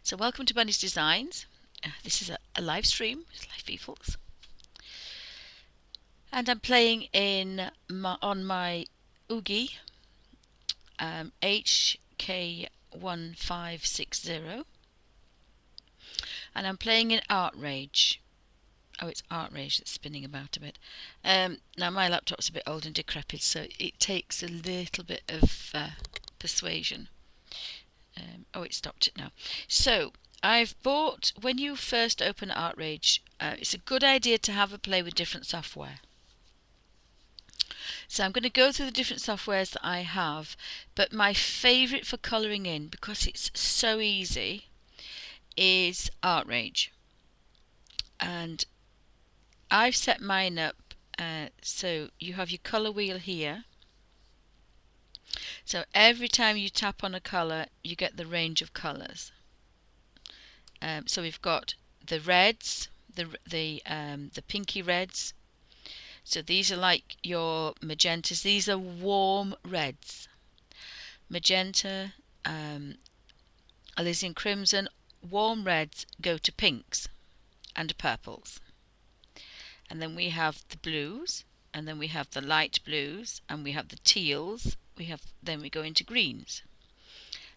So welcome to Bunny's Designs. This is a live stream, it's live peoples. And I'm playing on my ugee HK1560. And I'm playing in artrage. Oh, it's artrage that's spinning about a bit. Now my laptop's a bit old and decrepit, so it takes a little bit of persuasion. Oh, it stopped it now. So I've bought, when you first open artrage, it's a good idea to have a play with different software. So I'm going to go through the different softwares that I have, but my favourite for colouring in, because it's so easy, is artrage. And I've set mine up so you have your colour wheel here. So every time you tap on a colour, you get the range of colours. So we've got the reds, the pinky reds. So these are like your magentas. These are warm reds. Magenta, alizarin crimson. Warm reds go to pinks and purples. And then we have the blues, and then we have the light blues, and we have the teals. Then we go into greens,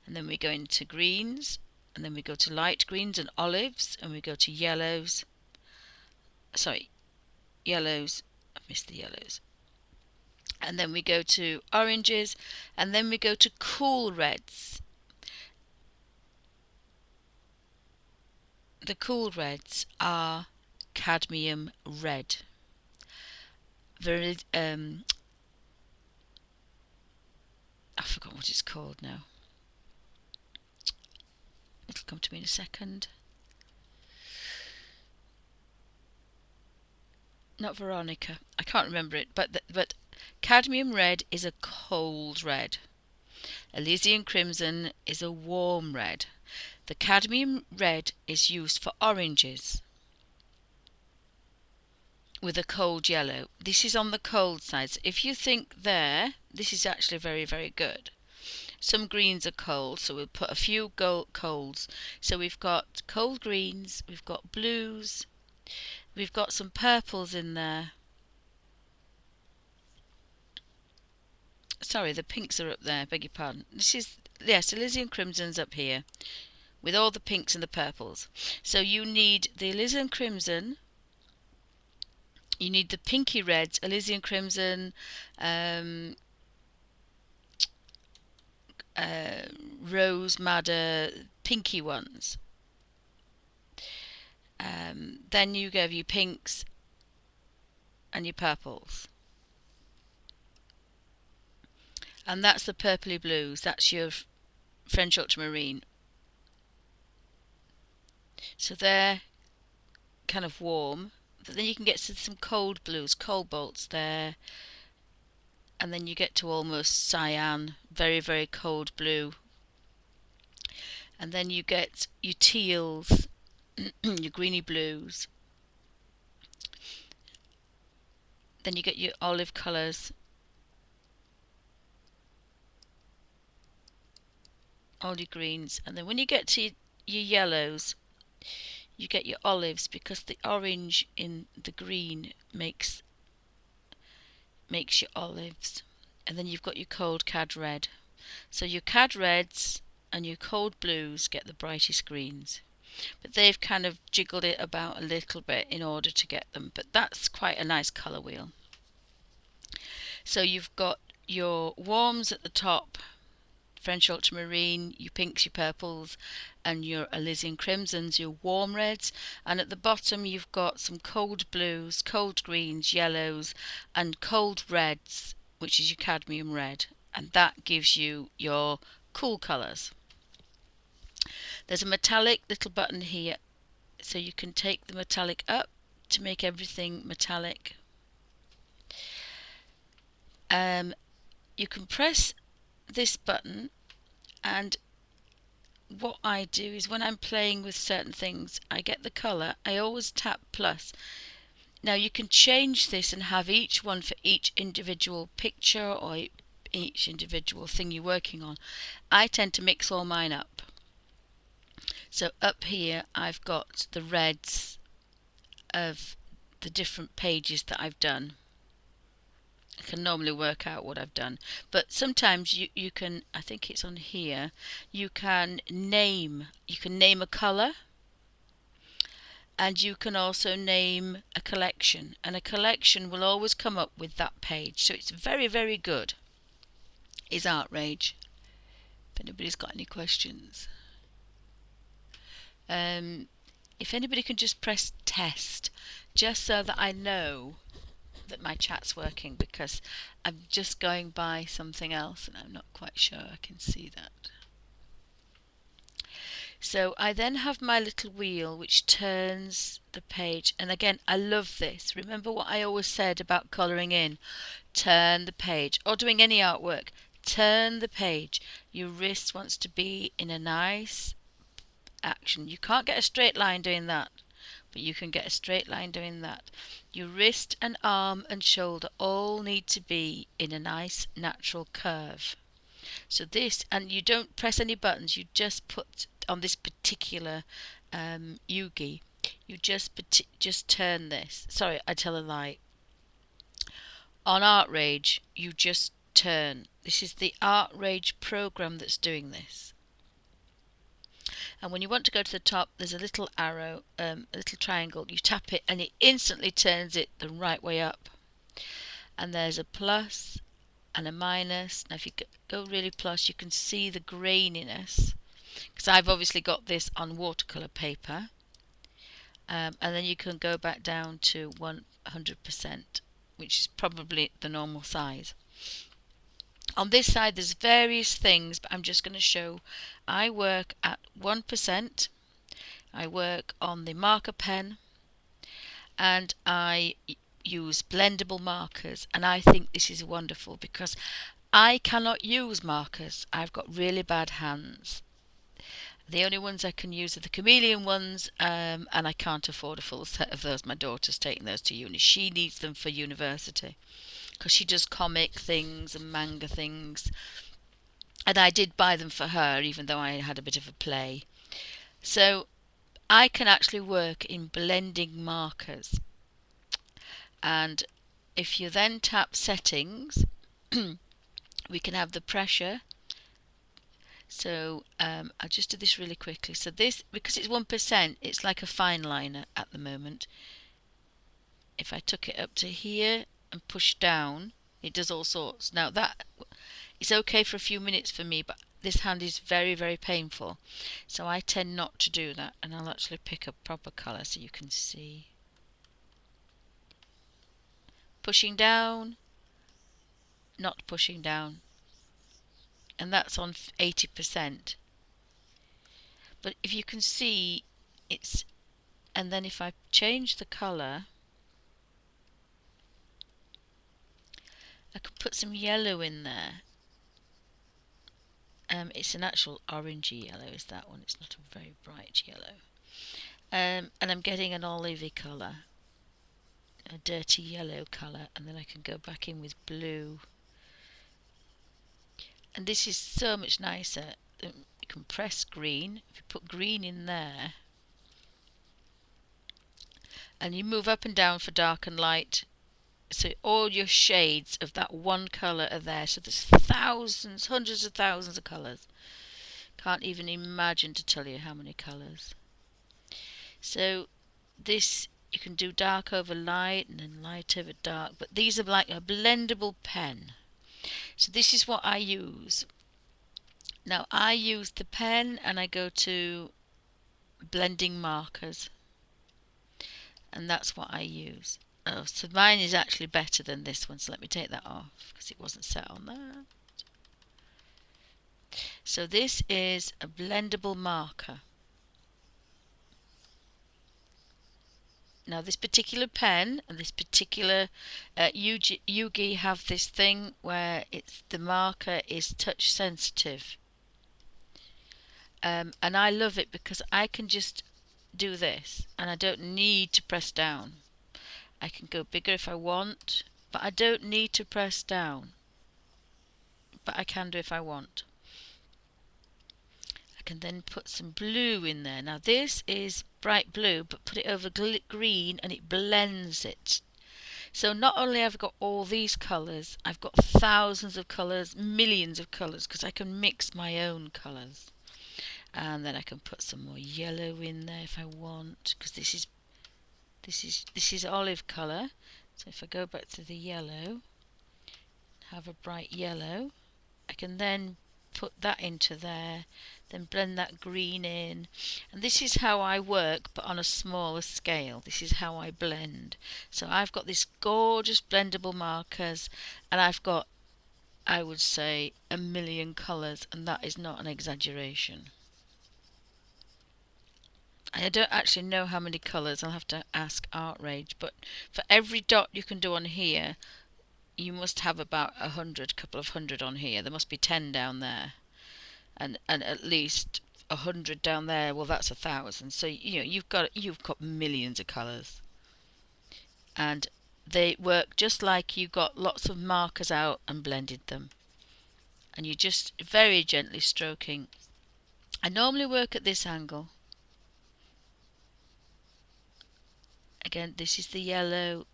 and then we go into greens, and then we go to light greens and olives, and we go to yellows. Sorry, yellows. I've missed the yellows. And then we go to oranges, and then we go to cool reds. The cool reds are cadmium red. I've forgotten what it's called now. It'll come to me in a second. Not Veronica. I can't remember it. But cadmium red is a cold red. Alizarin crimson is a warm red. The cadmium red is used for oranges with a cold yellow. This is on the cold side. So if you think there, this is actually very, very good. Some greens are cold, so we'll put a few colds. So we've got cold greens, we've got blues, we've got some purples in there. Sorry, the pinks are up there, beg your pardon. This is, yes, alizarin crimson's up here with all the pinks and the purples. So you need the alizarin crimson, you need the pinky reds, alizarin crimson, rose madder, pinky ones. Then you have your pinks and your purples. And that's the purpley blues, that's your French ultramarine. So they're kind of warm, but then you can get to some cold blues, cobalts there, and then you get to almost cyan, very, very cold blue. And then you get your teals, your greeny blues. Then you get your olive colours, all your greens, and then when you get to your yellows, you get your olives, because the orange in the green makes your olives. And then you've got your cold cad red. So your cad reds and your cold blues get the brightest greens, but they've kind of jiggled it about a little bit in order to get them, but that's quite a nice colour wheel. So you've got your warms at the top, French ultramarine, your pinks, your purples, and your alizarin crimsons, your warm reds, and at the bottom you've got some cold blues, cold greens, yellows, and cold reds, which is your cadmium red, and that gives you your cool colours. There's a metallic little button here, so you can take the metallic up to make everything metallic. You can press this button, and what I do is when I'm playing with certain things, I get the colour, I always tap plus. Now you can change this and have each one for each individual picture or each individual thing you're working on. I tend to mix all mine up. So up here I've got the reds of the different pages that I've done. I can normally work out what I've done, but sometimes you can, I think it's on here, you can name a colour, and you can also name a collection, and a collection will always come up with that page. So it's very, very good, is Artrage. If anybody's got any questions. If anybody can just press test, just so that I know that my chat's working, because I'm just going by something else and I'm not quite sure I can see that. So I then have my little wheel which turns the page, and again I love this. Remember what I always said about colouring in: turn the page, or doing any artwork, turn the page. Your wrist wants to be in a nice action. You can't get a straight line doing that, but you can get a straight line doing that. Your wrist and arm and shoulder all need to be in a nice natural curve. So this, and you don't press any buttons, you just put on this particular ugee, you just turn this. Sorry, I tell a lie. On Artrage, you just turn. This is the Artrage program that's doing this. And when you want to go to the top, there's a little arrow, a little triangle. You tap it and it instantly turns it the right way up. And there's a plus and a minus. Now if you go really plus, you can see the graininess, because I've obviously got this on watercolour paper. And then you can go back down to 100%, which is probably the normal size. On this side there's various things, but I'm just going to show. I work at 1%, I work on the marker pen, and I use blendable markers, and I think this is wonderful because I cannot use markers. I've got really bad hands. The only ones I can use are the chameleon ones, and I can't afford a full set of those. My daughter's taking those to uni. She needs them for university because she does comic things and manga things, and I did buy them for her even though I had a bit of a play. So I can actually work in blending markers, and if you then tap settings we can have the pressure. So I'll just do this really quickly. So this, because it's 1%, it's like a fine liner at the moment. If I took it up to here and push down, it does all sorts. Now that is okay for a few minutes for me, but this hand is very, very painful, so I tend not to do that, and I'll actually pick a proper colour so you can see. Pushing down, not pushing down, and that's on 80%. But if you can see, it's, and then if I change the colour, I could put some yellow in there. It's an actual orangey yellow, is that one. It's not a very bright yellow. And I'm getting an olivey colour, a dirty yellow colour, and then I can go back in with blue. And this is so much nicer. You can press green. If you put green in there, and you move up and down for dark and light, so all your shades of that one colour are there. So there's thousands, hundreds of thousands of colours. Can't even imagine to tell you how many colours. So this, you can do dark over light and then light over dark, but these are like a blendable pen. So this is what I use. Now I use the pen and I go to blending markers, and that's what I use. Oh, so mine is actually better than this one, so let me take that off because it wasn't set on that. So this is a blendable marker. Now this particular pen and this particular ugee have this thing where it's, the marker is touch sensitive, and I love it because I can just do this and I don't need to press down. I can go bigger if I want, but I don't need to press down, but I can do if I want. I can then put some blue in there. Now this is bright blue, but put it over green and it blends it. So not only have I got all these colours, I've got thousands of colours, millions of colours, because I can mix my own colours. And then I can put some more yellow in there if I want, because this is olive colour. So if I go back to the yellow, have a bright yellow, I can then put that into there, then blend that green in. And this is how I work, but on a smaller scale. This is how I blend. So I've got this gorgeous blendable markers, and I've got, I would say, 1,000,000 colours, and that is not an exaggeration. I don't actually know how many colours, I'll have to ask Artrage, but for every dot you can do on here, you must have about 100, couple of hundred on here. There must be 10 down there, and at least 100 down there. Well, that's 1,000. So you've got millions of colours, and they work just like you got lots of markers out and blended them, and you're just very gently stroking. I normally work at this angle. Again, this is the yellow,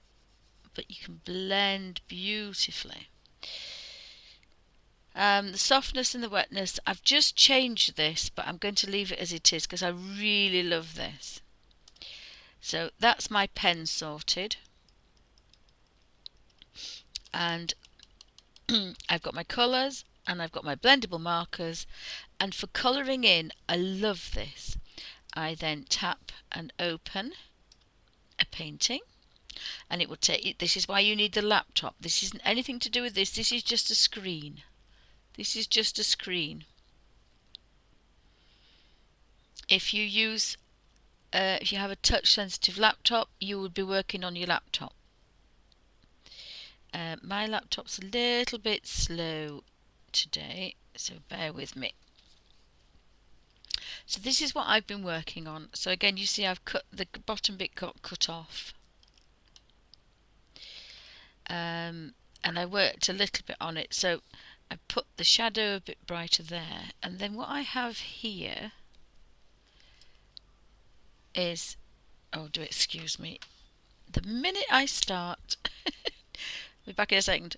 but you can blend beautifully. The softness and the wetness, I've just changed this, but I'm going to leave it as it is because I really love this. So that's my pen sorted, and I've got my colours and I've got my blendable markers, and for colouring in, I love this. I then tap and open a painting, and it will take. This is why you need the laptop. This isn't anything to do with this. This is just a screen. This is just a screen. If you use, if you have a touch-sensitive laptop, you would be working on your laptop. My laptop's a little bit slow today, so bear with me. So this is what I've been working on. So again, you see I've cut the bottom bit, got cut off. And I worked a little bit on it, so I put the shadow a bit brighter there, and then what I have here is, oh, do excuse me, the minute I start, be back in a second.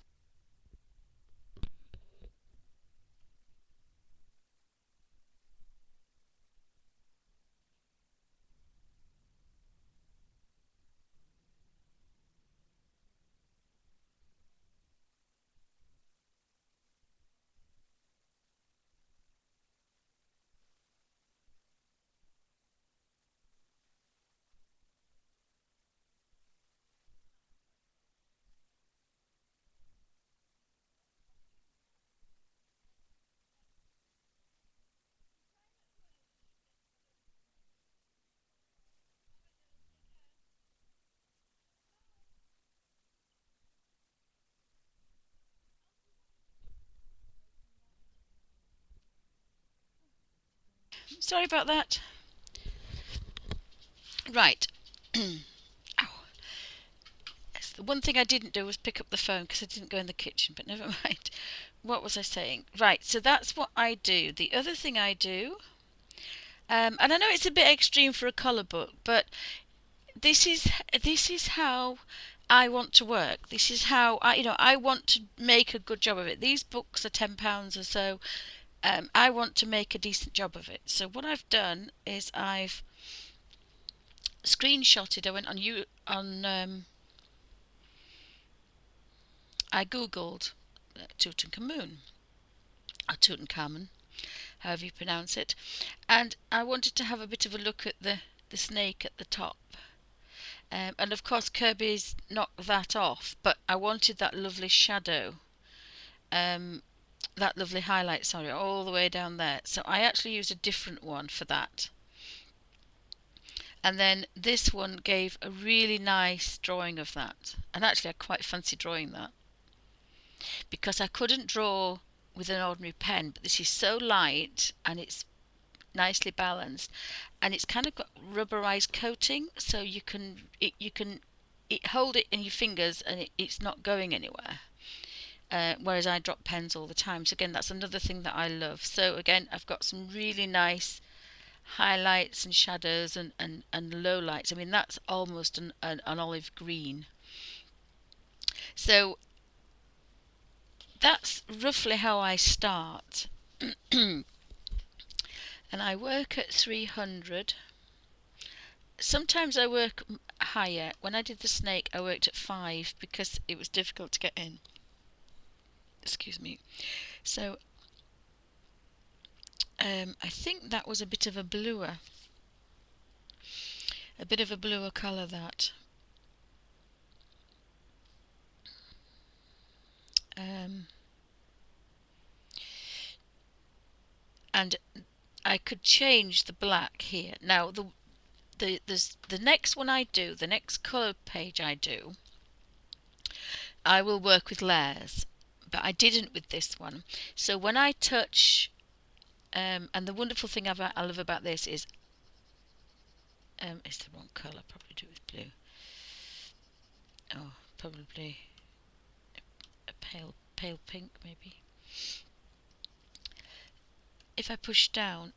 Sorry about that. Right. Ow. Yes, the one thing I didn't do was pick up the phone because I didn't go in the kitchen, but never mind. What was I saying? Right, so that's what I do. The other thing I do, and I know it's a bit extreme for a colour book, but this is how I want to work. This is how I want to make a good job of it. These books are £10 or so. I want to make a decent job of it. So what I've done is I've screenshotted. I went on I googled Tutankhamun, or Tutankhamun, however you pronounce it, and I wanted to have a bit of a look at the snake at the top. And of course Kirby's knocked that off, but I wanted that lovely shadow, that lovely highlight, sorry, all the way down there. So I actually used a different one for that. And then this one gave a really nice drawing of that. And actually I quite fancy drawing that, because I couldn't draw with an ordinary pen, but this is so light and it's nicely balanced, and it's kind of got rubberized coating, so you can hold it in your fingers and it's not going anywhere. whereas I drop pens all the time. So again, that's another thing that I love. So again, I've got some really nice highlights and shadows and low lights. I mean, that's almost an olive green. So that's roughly how I start. And I work at 300. Sometimes I work higher. When I did the snake, I worked at 5 because it was difficult to get in. Excuse me. So I think that was a bit of a bluer colour, that. And I could change the black here. Now the next one I do, the next colour page I do, I will work with layers, but I didn't with this one. So when I touch, and the wonderful thing I love about this is, it's the wrong colour, probably do it with blue. Oh, probably a pale pink maybe. If I push down,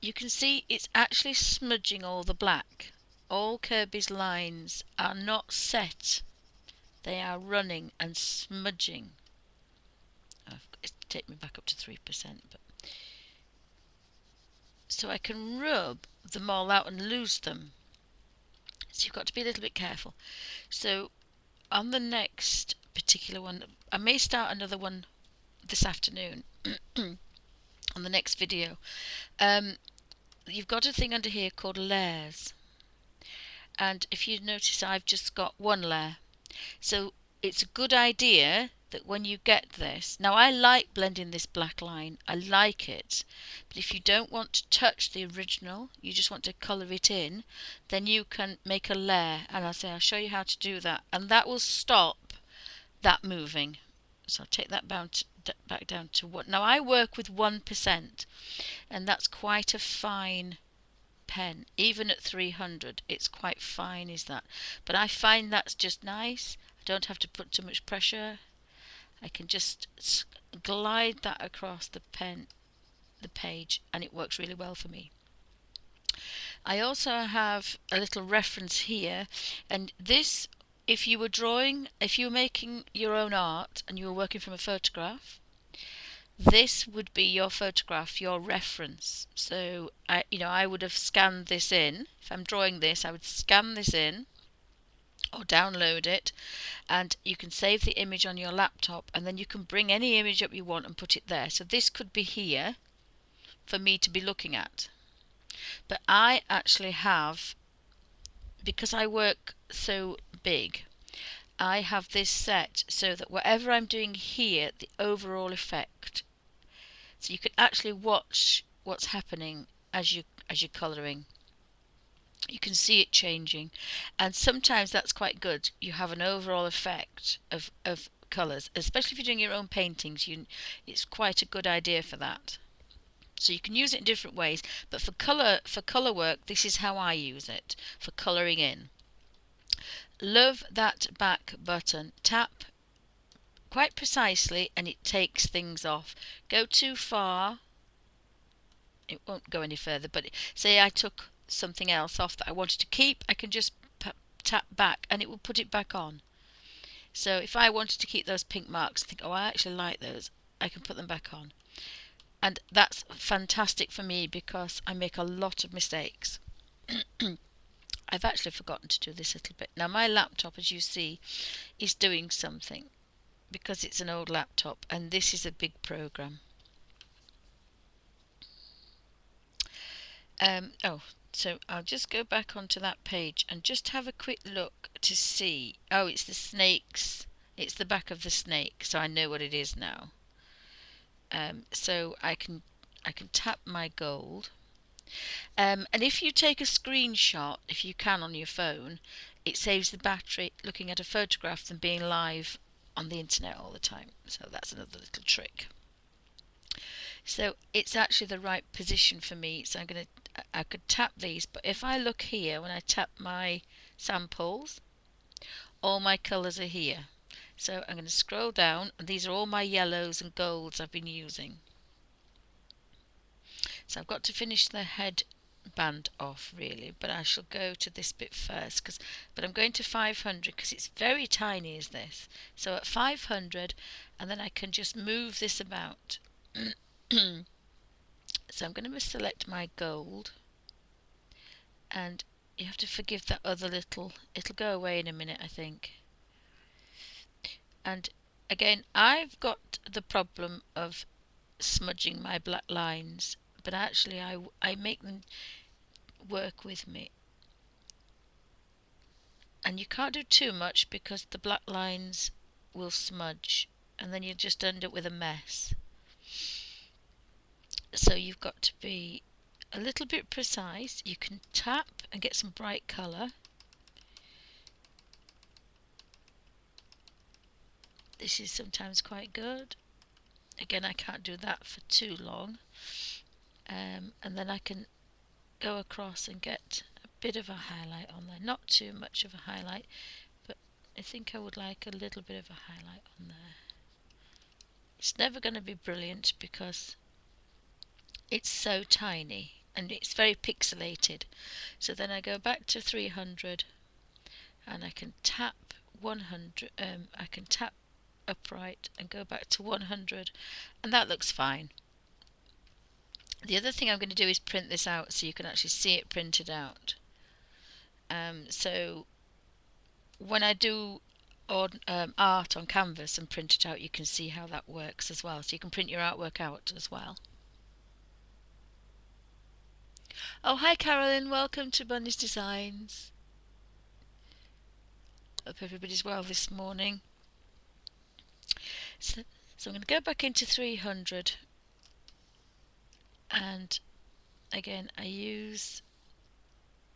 you can see it's actually smudging all the black. All Kerby's lines are not set. They are running and smudging. It's take me back up to 3%, but so I can rub them all out and lose them. So you've got to be a little bit careful. So on the next particular one, I may start another one this afternoon on the next video. You've got a thing under here called layers, and if you notice, I've just got one layer. So it's a good idea that when you get this, now I like blending this black line, I like it, but if you don't want to touch the original, you just want to colour it in, then you can make a layer, and I'll show you how to do that, and that will stop that moving. So I'll take that back down to what. Now I work with 1%, and that's quite a fine pen. Even at 300, it's quite fine, is that? But I find that's just nice. I don't have to put too much pressure. I can just glide that across the page, and it works really well for me. I also have a little reference here, and this, if you were making your own art and you were working from a photograph, this would be your photograph, your reference. So I would have scanned this in. If I'm drawing this, I would scan this in or download it, and you can save the image on your laptop, and then you can bring any image up you want and put it there. So this could be here for me to be looking at. But I actually have, because I work so big, I have this set so that whatever I'm doing here, the overall effect. So you can actually watch what's happening as you're colouring. You can see it changing, and sometimes that's quite good. You have an overall effect of colours, especially if you're doing your own paintings. It's quite a good idea for that. So you can use it in different ways, but for colour work, this is how I use it for colouring in. Love that back button. Tap quite precisely and it takes things off. Go too far, it won't go any further, but say I took something else off that I wanted to keep, I can just tap back and it will put it back on. So if I wanted to keep those pink marks and think, oh, I actually like those, I can put them back on. And that's fantastic for me because I make a lot of mistakes. I've actually forgotten to do this little bit. Now my laptop, as you see, is doing something because it's an old laptop, and this is a big program. So I'll just go back onto that page and just have a quick look to see. Oh, it's the snakes. It's the back of the snake, so I know what it is now. So I can tap my gold. And if you take a screenshot, if you can on your phone, it saves the battery looking at a photograph than being live on the internet all the time. So that's another little trick. So it's actually the right position for me. So I could tap these, but if I look here, when I tap my samples, all my colours are here. So I'm going to scroll down, and these are all my yellows and golds I've been using. So I've got to finish the head band off really, but I shall go to this bit first, but I'm going to 500 because it's very tiny as this. So at 500, and then I can just move this about. So I'm going to select my gold, and you have to forgive that other little, it'll go away in a minute I think. And again, I've got the problem of smudging my black lines, but actually I make them work with me. And you can't do too much because the black lines will smudge, and then you just end up with a mess. So you've got to be a little bit precise. You can tap and get some bright colour. This is sometimes quite good. Again, I can't do that for too long. And then I can go across and get a bit of a highlight on there. Not too much of a highlight, but I think I would like a little bit of a highlight on there. It's never going to be brilliant because it's so tiny and it's very pixelated. So then I go back to 300 and I can tap 100. I can tap upright and go back to 100, and that looks fine. The other thing I'm going to do is print this out so you can actually see it printed out. So when I do art on canvas and print it out, you can see how that works as well. So you can print your artwork out as well. Oh, hi Carolyn, welcome to Bunny's Designs. Hope everybody's well this morning. So I'm going to go back into 300, and again I use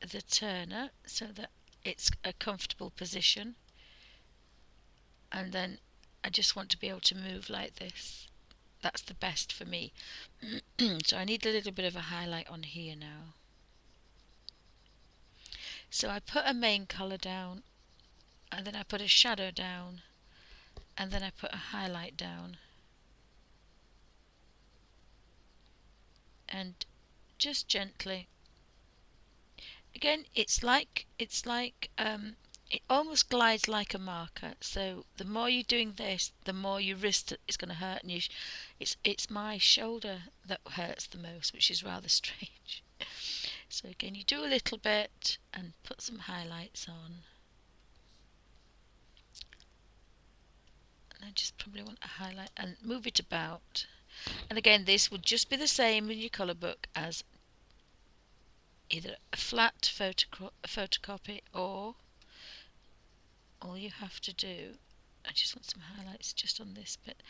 the turner so that it's a comfortable position, and then I just want to be able to move like this. That's the best for me. So I need a little bit of a highlight on here now. So I put a main colour down, and then I put a shadow down, and then I put a highlight down, and just gently. Again, it almost glides like a marker. So the more you're doing this, the more your wrist is going to hurt, and it's my shoulder that hurts the most, which is rather strange. So again, you do a little bit and put some highlights on. And I just probably want a highlight and move it about. And again, this would just be the same in your colour book as either a flat photocopy, or all you have to do, I just want some highlights just on this bit,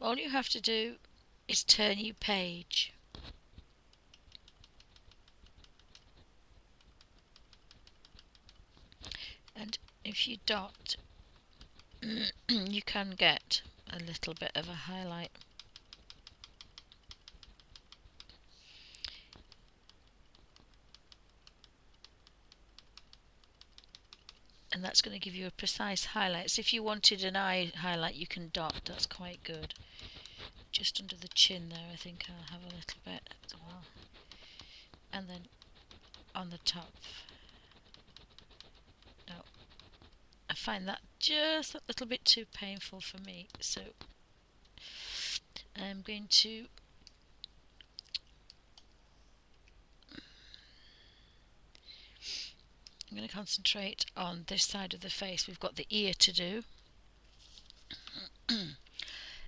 all you have to do is turn your page. And if you dot, you can get a little bit of a highlight. And that's going to give you a precise highlight. So if you wanted an eye highlight, you can dot. That's quite good. Just under the chin there, I think I'll have a little bit as well. And then on the top. Now, I find that just a little bit too painful for me, so I'm going to concentrate on this side of the face. We've got the ear to do.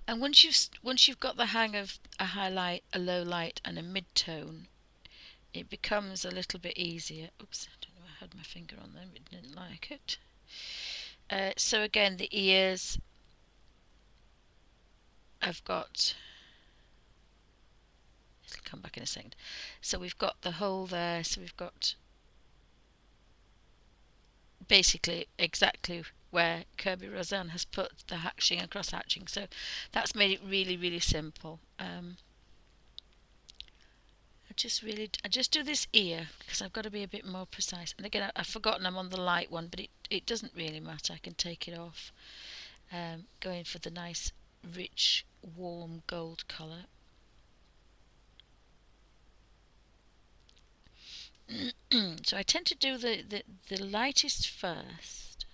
And once you've got the hang of a highlight, a low light and a mid-tone, it becomes a little bit easier. Oops, I don't know, I had my finger on them, it didn't like it. So again, the ears, I've got, it'll come back in a second. So we've got the hole there, so we've got basically exactly where Kerby Rosanes has put the hatching and cross hatching, so that's made it really, really simple. I just do this ear because I've got to be a bit more precise. And again, I've forgotten I'm on the light one, but it doesn't really matter. I can take it off. Going for the nice, rich, warm gold colour. So I tend to do the lightest first.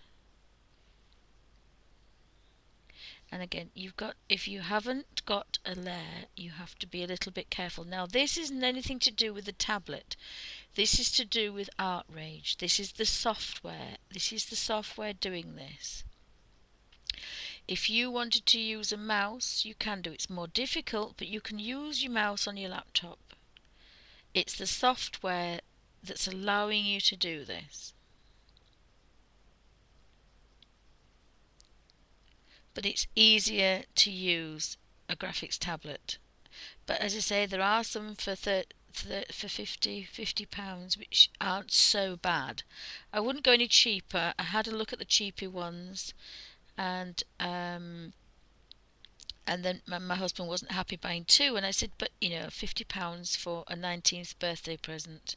And again, if you haven't got a layer, you have to be a little bit careful. Now, this isn't anything to do with the tablet. This is to do with artrage. This is the software. This is the software doing this. If you wanted to use a mouse, you can do. It's more difficult, but you can use your mouse on your laptop. It's the software that's allowing you to do this. But it's easier to use a graphics tablet. But as I say, there are some for £50, which aren't so bad. I wouldn't go any cheaper. I had a look at the cheaper ones, and then my husband wasn't happy buying two, and I said, but you know, £50 for a 19th birthday present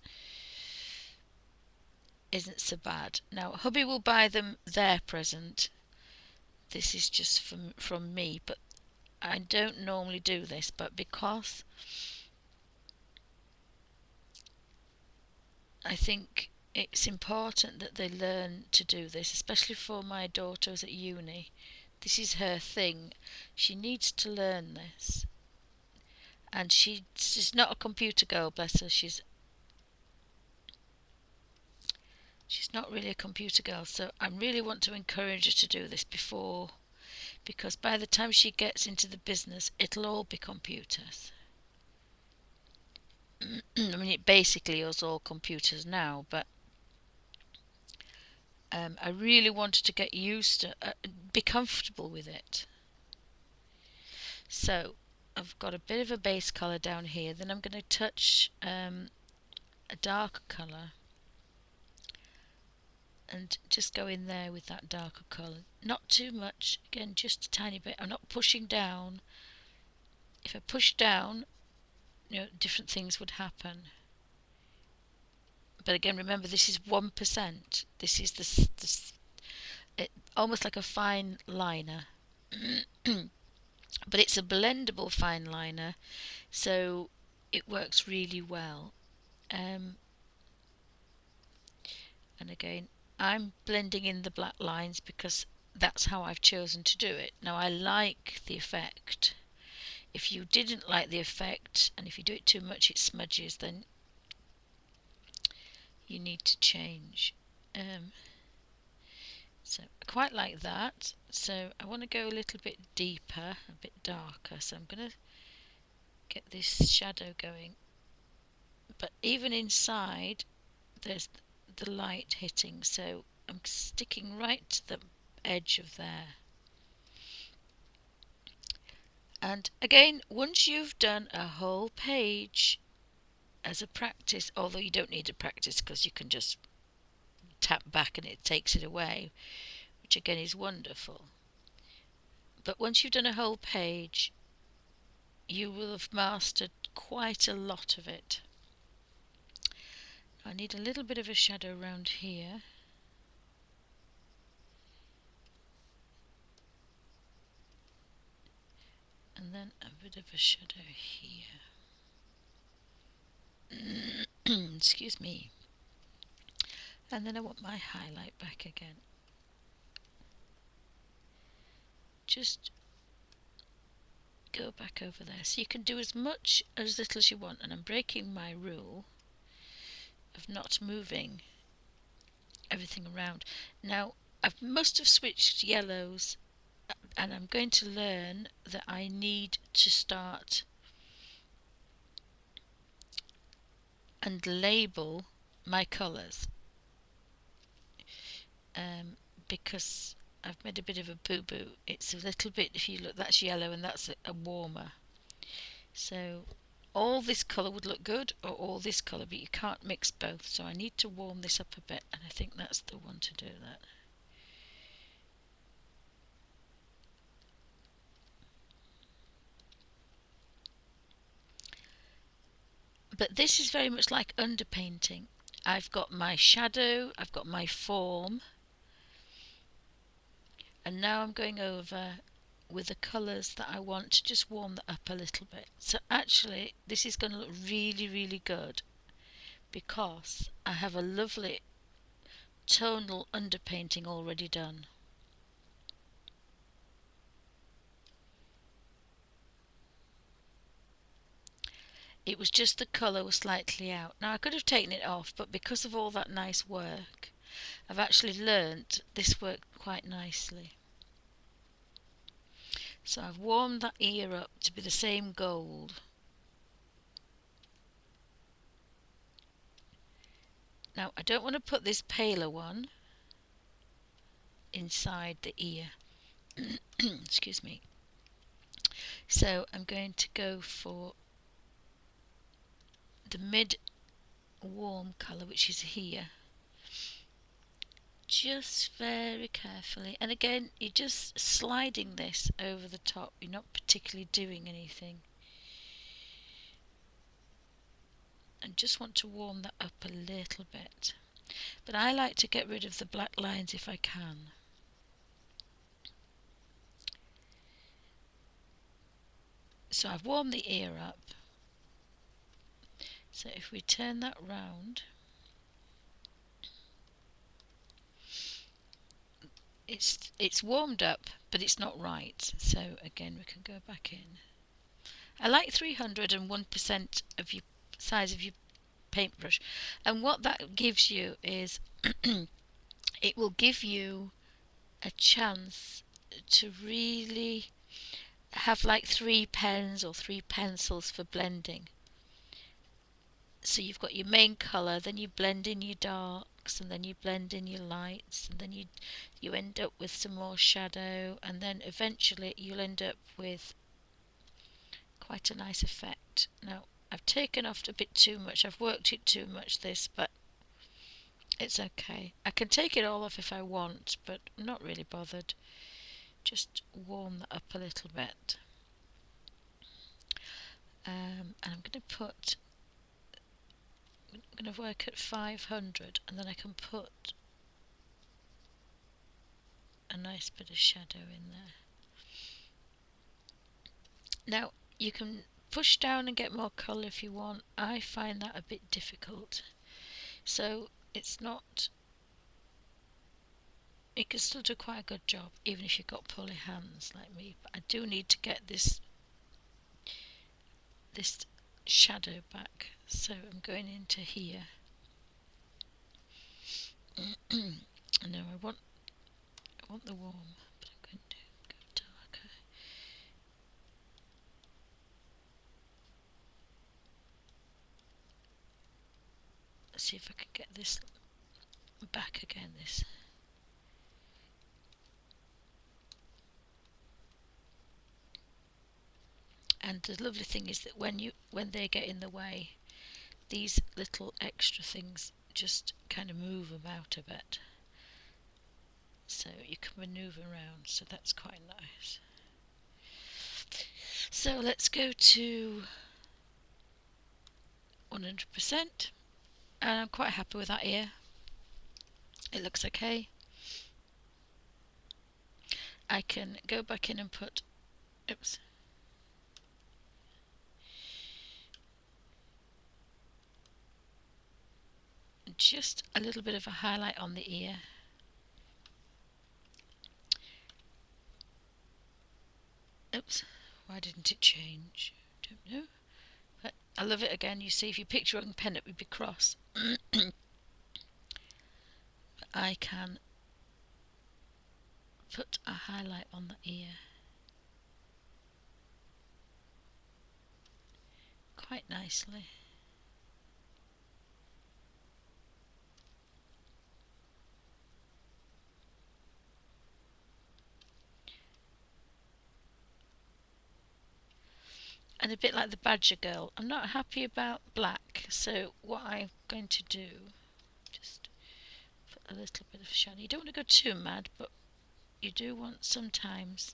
isn't so bad. Now, hubby will buy them their present. This is just from me, but I don't normally do this, but because I think it's important that they learn to do this, especially for my daughter who's at uni. This is her thing. She needs to learn this. And she's not a computer girl, bless her. She's not really a computer girl, so I really want to encourage her to do this because by the time she gets into the business, it'll all be computers. I mean, it basically is all computers now, but I really wanted to get used to, be comfortable with it. So I've got a bit of a base colour down here. Then I'm going to touch a darker colour and just go in there with that darker colour. Not too much, again, just a tiny bit. I'm not pushing down. If I push down, you know, different things would happen. But again, remember, this is 1%. This is almost like a fine liner. But it's a blendable fine liner, so it works really well. And again, I'm blending in the black lines because that's how I've chosen to do it. Now, I like the effect. If you didn't like the effect, and if you do it too much it smudges, then you need to change. So I quite like that. So I want to go a little bit deeper, a bit darker. So I'm going to get this shadow going. But even inside, there's the light hitting. So I'm sticking right to the edge of there. And again, once you've done a whole page as a practice, although you don't need a practice because you can just tap back and it takes it away, which again is wonderful. But once you've done a whole page, you will have mastered quite a lot of it. I need a little bit of a shadow around here. And then a bit of a shadow here. Excuse me. And then I want my highlight back again. Just go back over there. So you can do as much as little as you want, and I'm breaking my rule of not moving everything around. Now, I must have switched yellows, and I'm going to learn that I need to start and label my colours, because I've made a bit of a boo-boo. It's a little bit, if you look, that's yellow and that's a warmer. So all this colour would look good, or all this colour, but you can't mix both. So I need to warm this up a bit, and I think that's the one to do that. But this is very much like underpainting. I've got my shadow, I've got my form, And now I'm going over with the colours that I want to just warm that up a little bit. So actually this is going to look really, really good because I have a lovely tonal underpainting already done. It was just the colour was slightly out. Now I could have taken it off, but because of all that nice work, I've actually learnt this worked quite nicely. So I've warmed that ear up to be the same gold. Now I don't want to put this paler one inside the ear. Excuse me. So I'm going to go for the mid warm colour, which is here. Just very carefully, and again you're just sliding this over the top, you're not particularly doing anything. And just want to warm that up a little bit, but I like to get rid of the black lines if I can. So I've warmed the ear up, so if we turn that round, it's warmed up, but it's not right. So again we can go back in. I like 301% of your size of your paintbrush, and what that gives you is it will give you a chance to really have like 3 pens or 3 pencils for blending. So you've got your main colour, then you blend in your darks, and then you blend in your lights, and then you end up with some more shadow, and then eventually you'll end up with quite a nice effect. Now I've taken off a bit too much, I've worked it too much this, but it's okay. I can take it all off if I want, but I'm not really bothered. Just warm that up a little bit. And I'm going to work at 500, and then I can put a nice bit of shadow in there. Now you can push down and get more colour if you want. I find that a bit difficult, so it's not, you can still do quite a good job even if you've got pulley hands like me, but I do need to get this shadow back, so I'm going into here. And now I want the warm, but I'm going to go darker. Let's see if I can get this back again, this. And the lovely thing is that when they get in the way, these little extra things just kind of move them out a bit, so you can manoeuvre around, so that's quite nice. So let's go to 100%, and I'm quite happy with that ear. It looks okay. I can go back in and put, oops, just a little bit of a highlight on the ear. Oops, why didn't it change? Don't know. But I love it again. You see, if you picked your own pen, it would be cross. But I can put a highlight on the ear quite nicely. And a bit like the Badger Girl, I'm not happy about black, so what I'm going to do, just put a little bit of shadow. You don't want to go too mad, but you do want sometimes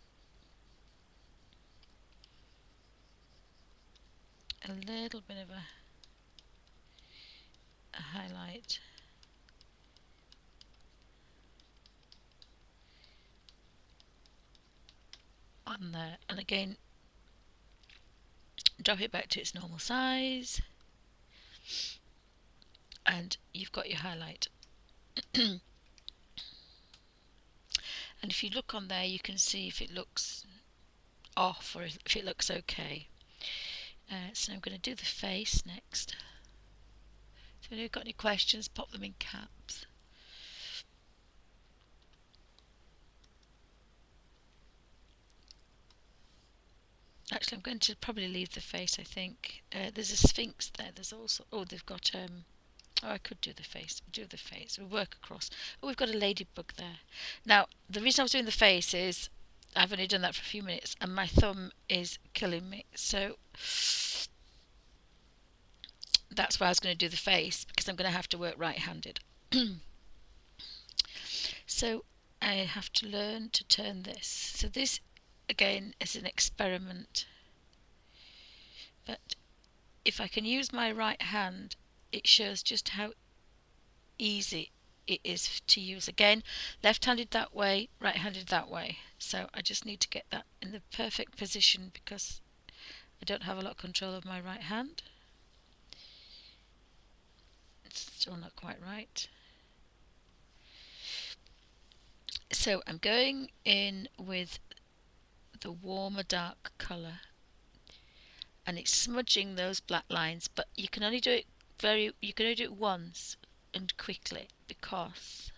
a little bit of a highlight. pattern there, and again drop it back to its normal size, and you've got your highlight. And if you look on there, you can see if it looks off or if it looks okay. So I'm going to do the face next. So if you've got any questions, pop them in caps. Actually, I'm going to probably leave the face, I think. There's a sphinx there. There's also... Oh, they've got... Oh, I could do the face. We'll do the face. We'll work across. Oh, we've got a ladybug there. Now, the reason I was doing the face is I've only done that for a few minutes and my thumb is killing me. So that's why I was going to do the face, because I'm going to have to work right-handed. So I have to learn to turn this. So this, again, is an experiment. But if I can use my right hand, it shows just how easy it is to use. Again, left-handed that way, right-handed that way. So I just need to get that in the perfect position because I don't have a lot of control of my right hand. It's still not quite right. So I'm going in with the warmer dark colour and it's smudging those black lines, but you can only do it once and quickly, because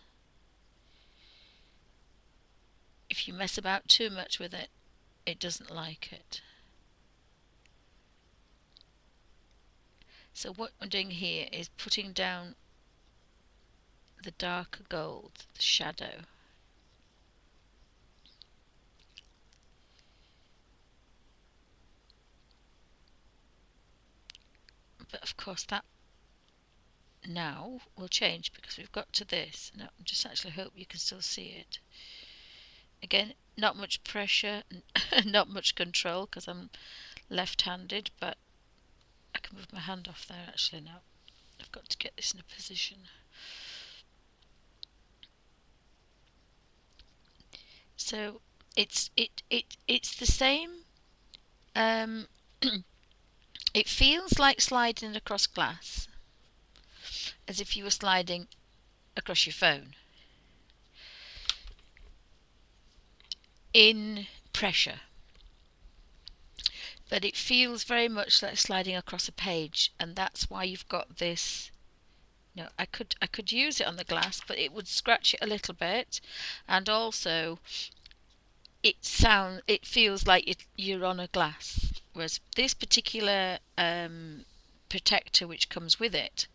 if you mess about too much with it, it doesn't like it. So what I'm doing here is putting down the darker gold, the shadow. But of course that now will change because we've got to this. Now I just actually hope you can still see it. Again, not much pressure, not much control because I'm left-handed, but I can move my hand off there actually now. I've got to get this in a position. So it's the same. It feels like sliding across glass, as if you were sliding across your phone in pressure, but it feels very much like sliding across a page, and that's why you've got this. You know, I could use it on the glass, but it would scratch it a little bit, and also it feels like you're on a glass, whereas this particular protector which comes with it,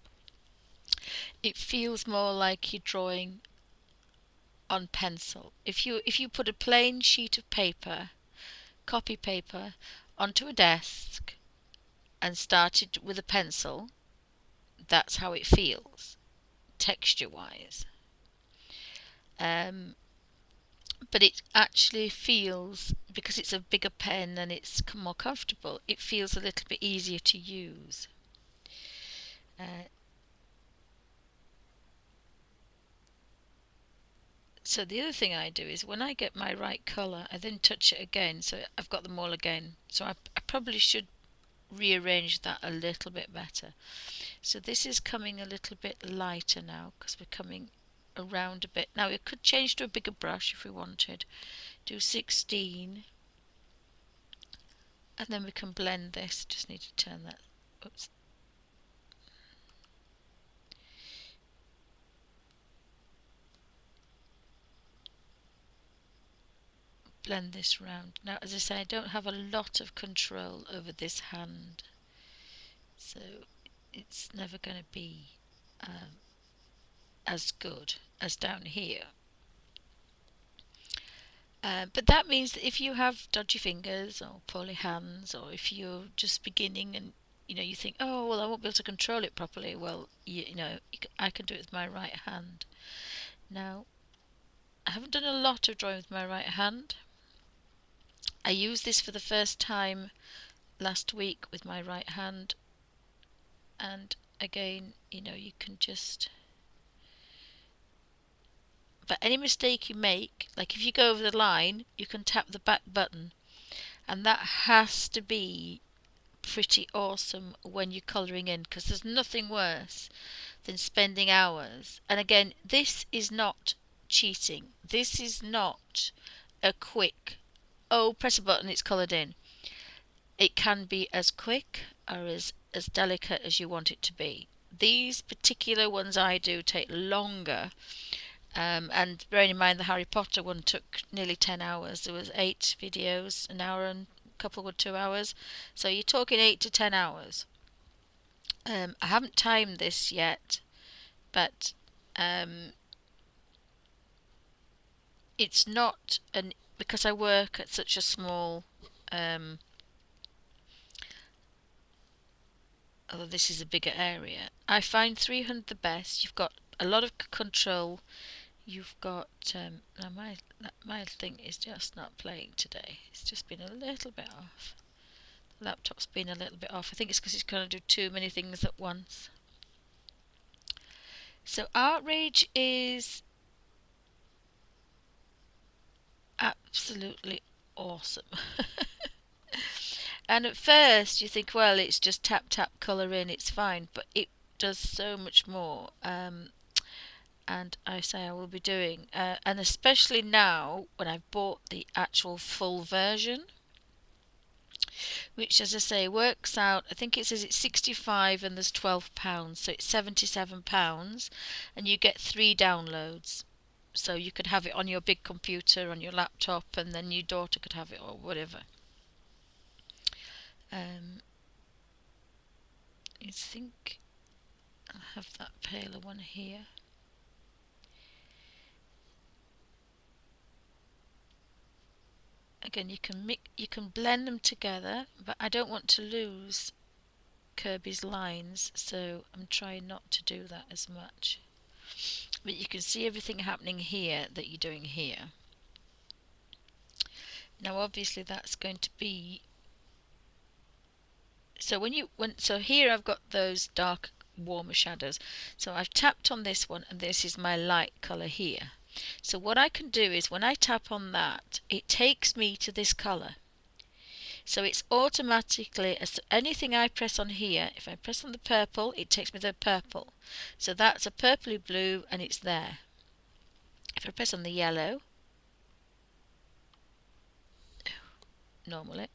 it feels more like you're drawing on pencil. If you put a plain sheet of paper, copy paper, onto a desk and started with a pencil, that's how it feels, texture-wise. But it actually feels, because it's a bigger pen and it's more comfortable, it feels a little bit easier to use. So the other thing I do is when I get my right colour, I then touch it again, so I've got them all again. So I probably should rearrange that a little bit better. So this is coming a little bit lighter now because we're coming around a bit. Now we could change to a bigger brush if we wanted. Do 16, and then we can blend this. Just need to turn that. Oops. Blend this round. Now, as I say, I don't have a lot of control over this hand, so it's never going to be as good as down here. But that means that if you have dodgy fingers or poorly hands, or if you're just beginning and you think, oh well, I won't be able to control it properly, well, I can do it with my right hand. Now, I haven't done a lot of drawing with my right hand. I used this for the first time last week with my right hand, and again, you can just, but any mistake you make, like if you go over the line, you can tap the back button And that has to be pretty awesome when you're colouring in, because there's nothing worse than spending hours. And again, this is not cheating. This is not a quick, oh, press a button, it's coloured in. It can be as quick or as delicate as you want it to be. These particular ones I do take longer. And bearing in mind the Harry Potter one took nearly 10 hours. There was 8 videos, an hour, and a couple were 2 hours. So you're talking 8 to 10 hours. I haven't timed this yet, but it's not because I work at such a small although this is a bigger area, I find 300 the best. You've got a lot of control. You've got now my thing is just not playing today. It's just been a little bit off. The laptop's been a little bit off. I think it's because it's going to do too many things at once. So artrage is absolutely awesome. And at first you think, well, it's just tap tap colour in, it's fine, but it does so much more. And I say I will be doing, and especially now when I've bought the actual full version, which, as I say, works out. I think it says it's 65 and there's £12, so it's £77, and you get 3 downloads. So you could have it on your big computer, on your laptop, and then your daughter could have it or whatever. I think I have that paler one here. Again, you can blend them together, but I don't want to lose Kerby's lines, so I'm trying not to do that as much. But you can see everything happening here that you're doing here. Now obviously that's going to be, so so here I've got those dark warmer shadows, so I've tapped on this one and this is my light colour here. So what I can do is when I tap on that, it takes me to this colour. So it's automatically, as anything I press on here, if I press on the purple, it takes me to the purple. So that's a purpley blue and it's there. If I press on the yellow, normally,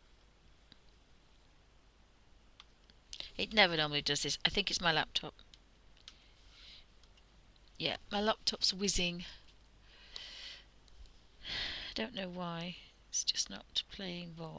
it never normally does this. I think it's my laptop. Yeah, my laptop's whizzing. I don't know why. It's just not playing ball.